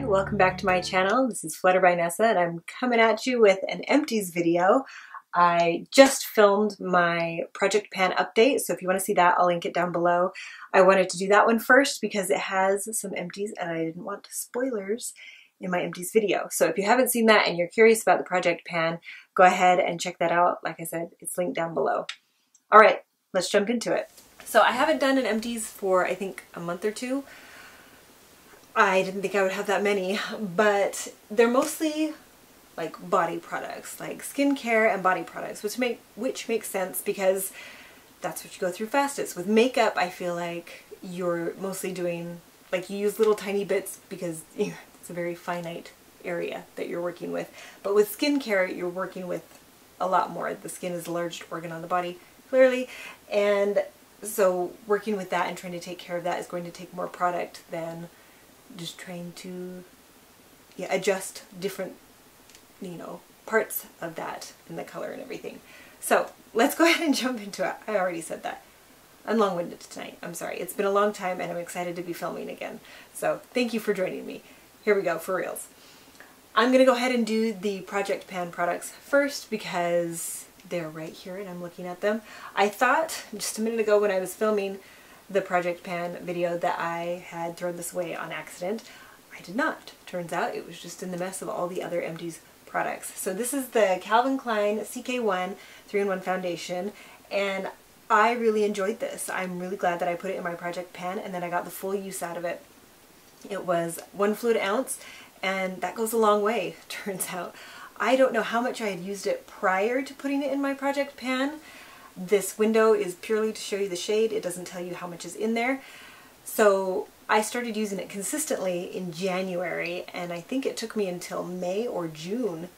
welcome back to my channel. This is Flutter by Nessa and I'm coming at you with an Empties video. I just filmed my Project Pan update, so if you want to see that, I'll link it down below. I wanted to do that one first because it has some empties and I didn't want spoilers in my empties video. So if you haven't seen that and you're curious about the Project Pan, go ahead and check that out. Like I said, it's linked down below. All right, let's jump into it. So I haven't done an empties for I think a month or two. I didn't think I would have that many, but they're mostly like body products, like skincare and body products, which makes sense because that's what you go through fastest. With makeup, I feel like you're mostly doing, like you use little tiny bits because it's a very finite area that you're working with. But with skincare, you're working with a lot more. The skin is the largest organ on the body, clearly, and so working with that and trying to take care of that is going to take more product than just trying to adjust different parts of that and the color and everything. So let's go ahead and jump into it. I already said that. I'm long-winded tonight. I'm sorry. It's been a long time and I'm excited to be filming again. So thank you for joining me. Here we go, for reals. I'm going to go ahead and do the Project Pan products first because they're right here and I'm looking at them. I thought just a minute ago when I was filming the Project Pan video that I had thrown this away on accident. I did not. Turns out it was just in the mess of all the other Empties products. So this is the Calvin Klein CK1 3-in-1 foundation and I really enjoyed this. I'm really glad that I put it in my Project Pan and that I got the full use out of it. It was 1 fluid ounce and that goes a long way, turns out. I don't know how much I had used it prior to putting it in my Project Pan. This window is purely to show you the shade. It doesn't tell you how much is in there. So I started using it consistently in January and I think it took me until May or June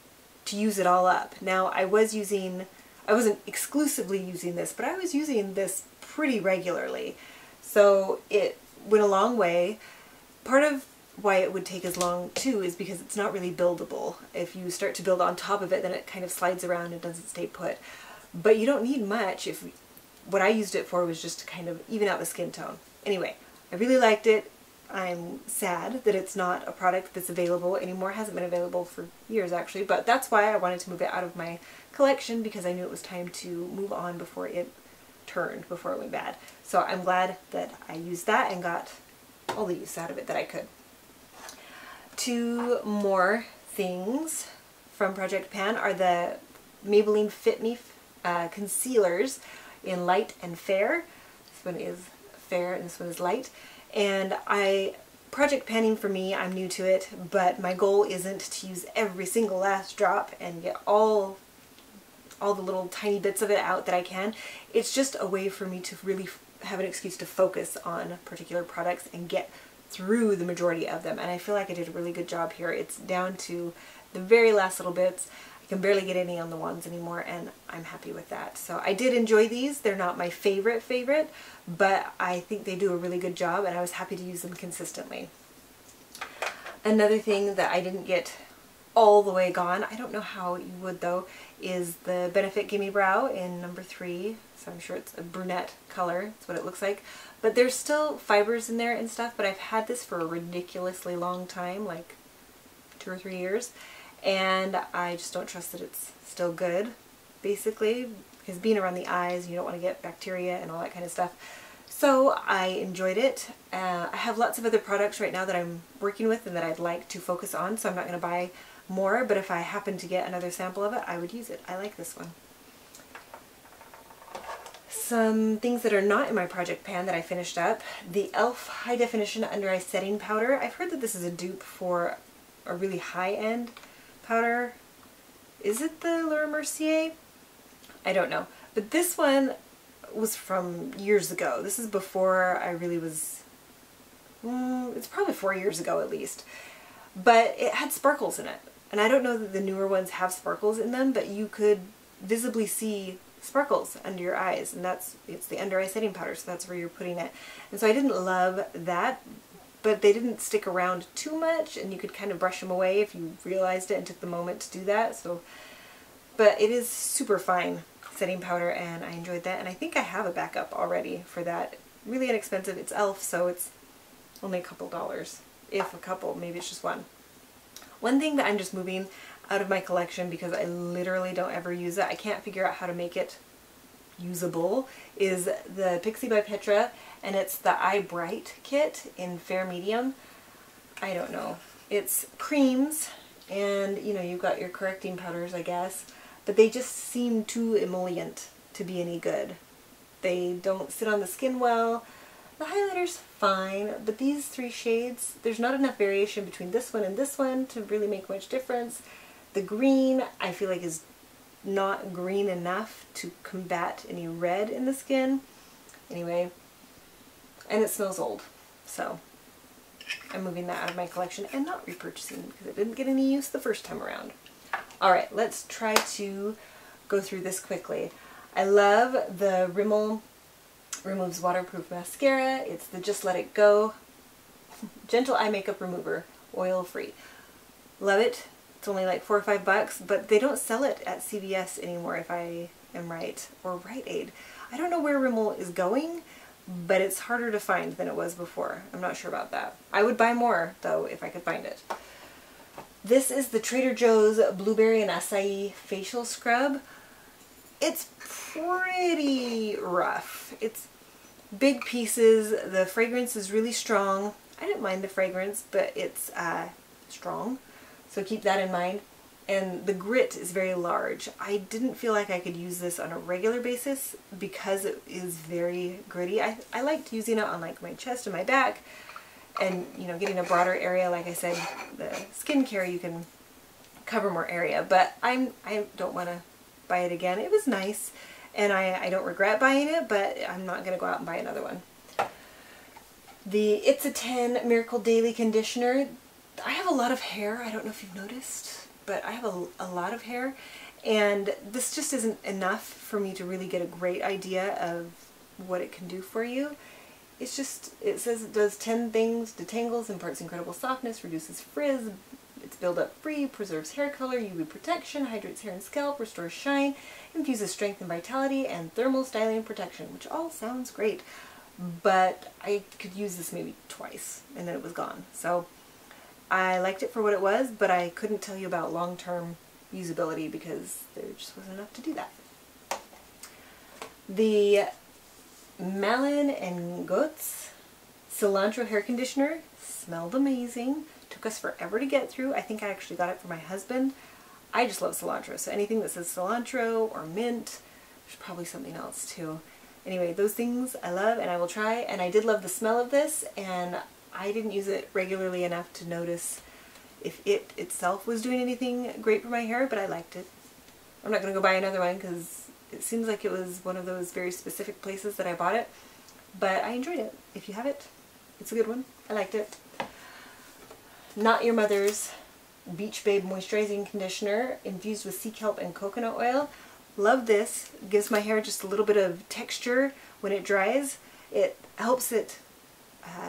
to use it all up. Now I wasn't exclusively using this, but I was using this pretty regularly. So it went a long way. Part of why it would take as long too is because it's not really buildable. If you start to build on top of it, then it kind of slides around and doesn't stay put. But you don't need much. What I used it for was just to kind of even out the skin tone. Anyway, I really liked it. I'm sad that it's not a product that's available anymore. It hasn't been available for years actually, but that's why I wanted to move it out of my collection because I knew it was time to move on before it went bad. So I'm glad that I used that and got all the use out of it that I could. 2 more things from Project Pan are the Maybelline Fit Me concealers in light and fair. This one is fair and this one is light. And Project Panning for me, I'm new to it, but my goal isn't to use every single last drop and get all the little tiny bits of it out that I can. It's just a way for me to really have an excuse to focus on particular products and get through the majority of them. And I feel like I did a really good job here. It's down to the very last little bits. I can barely get any on the wands anymore and I'm happy with that. So I did enjoy these. They're not my favorite, but I think they do a really good job and I was happy to use them consistently. Another thing that I didn't get all the way gone, I don't know how you would though, is the Benefit Gimme Brow in number 3. So I'm sure it's a brunette color. That's what it looks like. But there's still fibers in there and stuff, but I've had this for a ridiculously long time, like 2 or 3 years. And I just don't trust that it's still good, basically, because being around the eyes, you don't want to get bacteria and all that kind of stuff. So I enjoyed it. I have lots of other products right now that I'm working with and that I'd like to focus on, so I'm not going to buy more, but if I happen to get another sample of it, I would use it. I like this one. Some things that are not in my Project Pan that I finished up. The e.l.f. High Definition Under Eye Setting Powder. I've heard that this is a dupe for a really high-end powder. Is it the Laura Mercier? I don't know. But this one was from years ago. This is before I really was, it's probably 4 years ago at least. But it had sparkles in it. And I don't know that the newer ones have sparkles in them, but you could visibly see sparkles under your eyes, and it's the under eye setting powder, so that's where you're putting it. And so I didn't love that, but they didn't stick around too much and you could kind of brush them away if you realized it and took the moment to do that. So, but it is super fine setting powder and I enjoyed that, and I think I have a backup already for that. Really inexpensive. It's e.l.f. so it's only a couple dollars, if a couple, maybe it's just one. One thing that I'm just moving out of my collection because I literally don't ever use it, I can't figure out how to make it usable, is the Pixie by Petra, and it's the Eye Bright kit in Fair Medium. I don't know. It's creams, and you know, you've got your correcting powders, I guess, but they just seem too emollient to be any good. They don't sit on the skin well. The highlighter's fine, but these three shades, there's not enough variation between this one and this one to really make much difference. The green, I feel like, is not green enough to combat any red in the skin. Anyway, and it smells old, so I'm moving that out of my collection and not repurchasing because it didn't get any use the first time around. Alright, let's try to go through this quickly. I love the Rimmel Removes Waterproof Mascara. It's the Just Let It Go Gentle Eye Makeup Remover, oil free. Love it. It's only like $4 or $5, but they don't sell it at CVS anymore, if I am right, or Rite Aid. I don't know where Rimmel is going, but it's harder to find than it was before. I'm not sure about that. I would buy more, though, if I could find it. This is the Trader Joe's Blueberry and Acai Facial Scrub. It's pretty rough. It's big pieces. The fragrance is really strong. I didn't mind the fragrance, but it's strong, so keep that in mind. And the grit is very large. I didn't feel like I could use this on a regular basis because it is very gritty. I liked using it on like my chest and my back, and you know, getting a broader area. Like I said, the skincare, you can cover more area, but I don't want to buy it again. It was nice, and I don't regret buying it, but I'm not going to go out and buy another one. The It's a 10 Miracle Daily Conditioner. I have a lot of hair. I don't know if you've noticed, but I have a lot of hair, and this just isn't enough for me to really get a great idea of what it can do for you. It's just, it says it does 10 things: detangles, imparts incredible softness, reduces frizz, it's build-up free, preserves hair color, UV protection, hydrates hair and scalp, restores shine, infuses strength and vitality, and thermal styling protection, which all sounds great. But I could use this maybe twice, and then it was gone. So I liked it for what it was, but I couldn't tell you about long-term usability because there just wasn't enough to do that. The Malin and Goetz Cilantro Hair Conditioner smelled amazing. Took us forever to get through. I think I actually got it for my husband. I just love cilantro, so anything that says cilantro or mint, there's probably something else too. Anyway, those things I love and I will try, and I did love the smell of this, and I didn't use it regularly enough to notice if it itself was doing anything great for my hair, but I liked it. I'm not going to go buy another one because it seems like it was one of those very specific places that I bought it, but I enjoyed it. If you have it, it's a good one. I liked it. Not Your Mother's Beach Babe Moisturizing Conditioner infused with sea kelp and coconut oil. Love this. It gives my hair just a little bit of texture when it dries. It helps it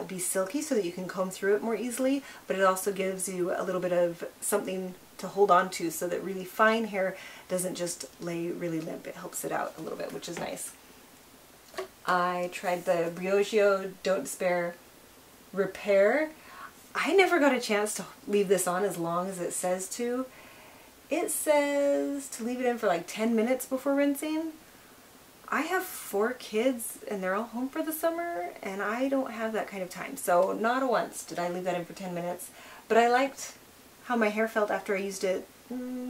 be silky so that you can comb through it more easily, but it also gives you a little bit of something to hold on to so that really fine hair doesn't just lay really limp. It helps it out a little bit, which is nice. I tried the Briogeo Don't Despair Repair. I never got a chance to leave this on as long as it says to. It says to leave it in for like 10 minutes before rinsing. I have 4 kids and they're all home for the summer, and I don't have that kind of time. So not once did I leave that in for 10 minutes, but I liked how my hair felt after I used it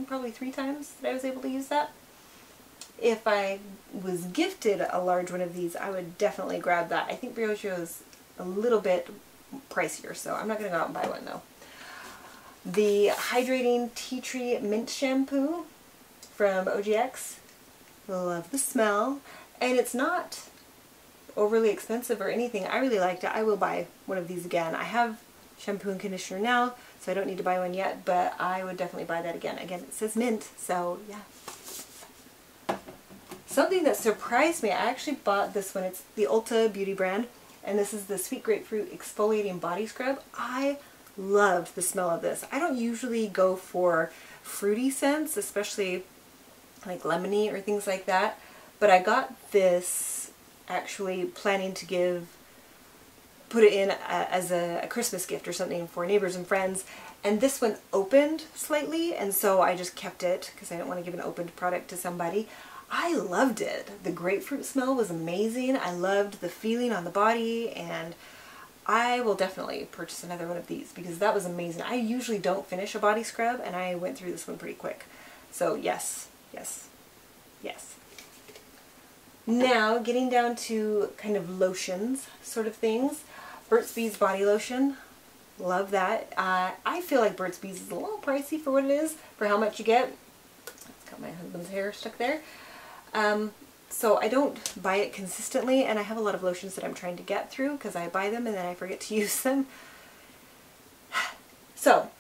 probably 3 times that I was able to use that. If I was gifted a large one of these, I would definitely grab that. I think Briogeo is a little bit pricier, so I'm not going to go out and buy one though. The Hydrating Tea Tree Mint Shampoo from OGX. Love the smell, and it's not overly expensive or anything. I really liked it. I will buy one of these again. I have shampoo and conditioner now, so I don't need to buy one yet, but I would definitely buy that again. Again, it says mint, so yeah. Something that surprised me, I actually bought this one. It's the Ulta Beauty brand, and this is the Sweet Grapefruit Exfoliating Body Scrub. I loved the smell of this. I don't usually go for fruity scents, especially like lemony or things like that, but I got this actually planning to give put it in as a Christmas gift or something for neighbors and friends. And this one opened slightly, and so I just kept it because I didn't want to give an opened product to somebody. I loved it. The grapefruit smell was amazing. I loved the feeling on the body, and I will definitely purchase another one of these because that was amazing. I usually don't finish a body scrub, and I went through this one pretty quick. So yes, yes, yes. Now, getting down to kind of lotions sort of things. Burt's Bees body lotion. Love that. I feel like Burt's Bees is a little pricey for what it is, for how much you get. It's got my husband's hair stuck there. So I don't buy it consistently, and I have a lot of lotions that I'm trying to get through because I buy them and then I forget to use them. So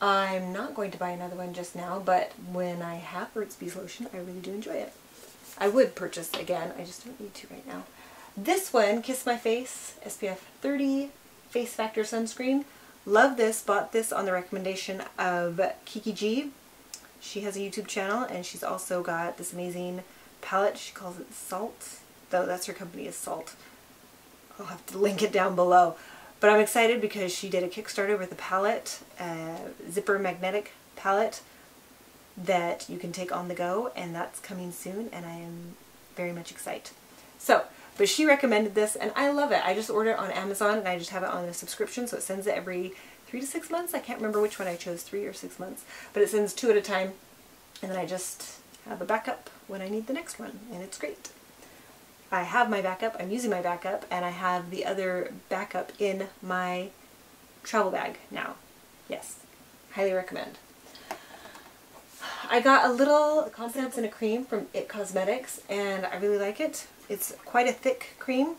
I'm not going to buy another one just now, but when I have Burt's Bees lotion, I really do enjoy it. I would purchase again, I just don't need to right now. This one, Kiss My Face SPF 30 Face Factor Sunscreen. Love this, bought this on the recommendation of Kiki G. She has a YouTube channel, and she's also got this amazing palette. She calls it Salt, though that's her company is Salt. I'll have to link it down below. But I'm excited because she did a Kickstarter with a palette, zipper magnetic palette that you can take on the go, and that's coming soon, and I am very much excited. So, but she recommended this, and I love it. I just order it on Amazon, and I just have it on a subscription, so it sends it every 3 to 6 months. I can't remember which one I chose, 3 or 6 months, but it sends 2 at a time, and then I just have a backup when I need the next one, and it's great. I have my backup, I'm using my backup, and I have the other backup in my travel bag now. Yes, highly recommend. I got a little Constance in a cream from It Cosmetics, and I really like it. It's quite a thick cream,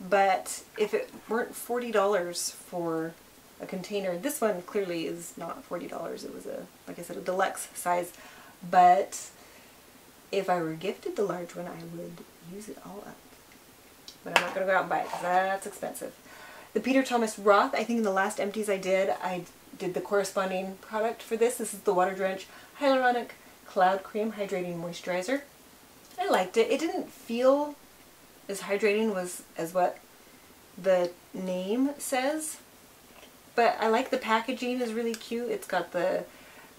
but if it weren't $40 for a container, this one clearly is not $40. It was a, like I said, a deluxe size, but if I were gifted the large one, I would use it all up. But I'm not going to go out and buy it because that's expensive. The Peter Thomas Roth, I think in the last Empties I did the corresponding product for this. This is the Water Drench Hyaluronic Cloud Cream Hydrating Moisturizer. I liked it. It didn't feel as hydrating as what the name says, but I like the packaging is really cute. It's got the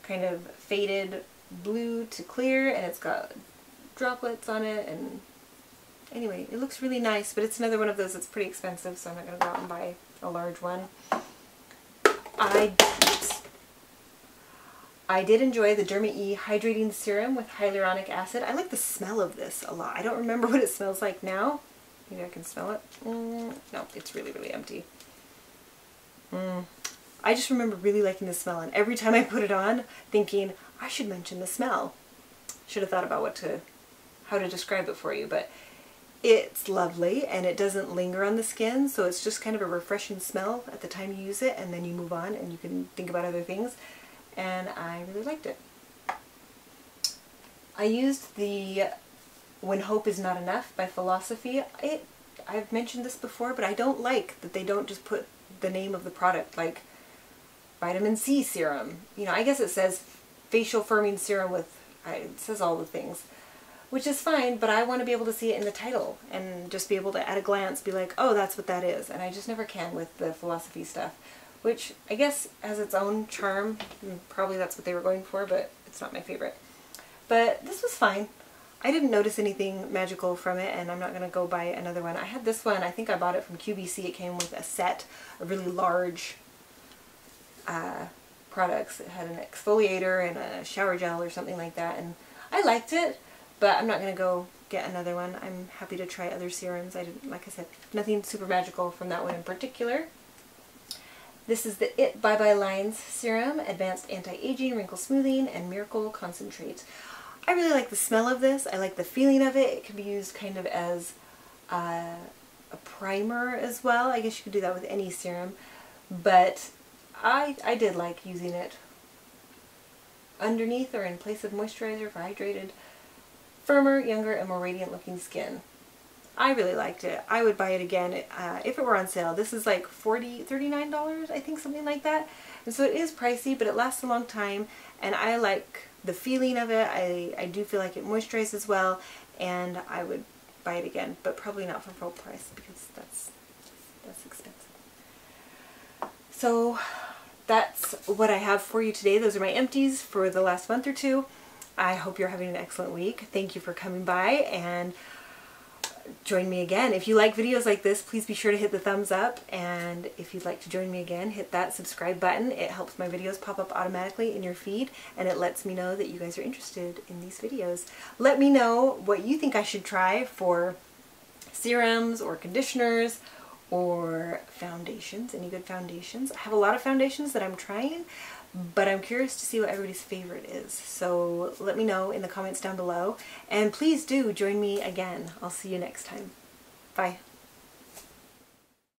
kind of faded blue to clear, and it's got droplets on it, and anyway, it looks really nice, but it's another one of those that's pretty expensive, so I'm not going to go out and buy a large one. I did enjoy the Derma E Hydrating Serum with Hyaluronic Acid. I like the smell of this a lot. I don't remember what it smells like now. Maybe I can smell it. No, it's really, really empty. I just remember really liking the smell, and every time I put it on, thinking, I should mention the smell. Should have thought about how to describe it for you, but it's lovely, and it doesn't linger on the skin, so it's just kind of a refreshing smell at the time you use it, and then you move on and you can think about other things, and I really liked it. I used the When Hope Is Not Enough by Philosophy. I've mentioned this before, but I don't like that they don't just put the name of the product, like vitamin C serum. You know, I guess it says facial firming serum with, it says all the things, which is fine, but I want to be able to see it in the title and just be able to, at a glance, be like, oh, that's what that is. And I just never can with the Philosophy stuff, which I guess has its own charm. Probably that's what they were going for, but it's not my favorite. But this was fine. I didn't notice anything magical from it, and I'm not going to go buy another one. I had this one, I think I bought it from QVC. It came with a set of really large products. It had an exfoliator and a shower gel or something like that, and I liked it, but I'm not going to go get another one. I'm happy to try other serums. I didn't, like I said, nothing super magical from that one in particular. This is the It Bye Bye Lines Serum, Advanced Anti-Aging, Wrinkle Smoothing, and Miracle Concentrate. I really like the smell of this. I like the feeling of it. It can be used kind of as a primer as well. I guess you could do that with any serum, but I did like using it underneath or in place of moisturizer for hydrated, firmer, younger, and more radiant looking skin. I really liked it. I would buy it again if it were on sale. This is like $39, I think, something like that. And so it is pricey, but it lasts a long time, and I like the feeling of it. I do feel like it moisturizes well, and I would buy it again, but probably not for full price because that's expensive. So that's what I have for you today. Those are my empties for the last month or two. I hope you're having an excellent week. Thank you for coming by, and join me again. If you like videos like this, please be sure to hit the thumbs up, and if you'd like to join me again, hit that subscribe button. It helps my videos pop up automatically in your feed, and it lets me know that you guys are interested in these videos. Let me know what you think I should try for serums or conditioners or foundations. Any good foundations? I have a lot of foundations that I'm trying, but I'm curious to see what everybody's favorite is. So let me know in the comments down below, and please do join me again. I'll see you next time. Bye.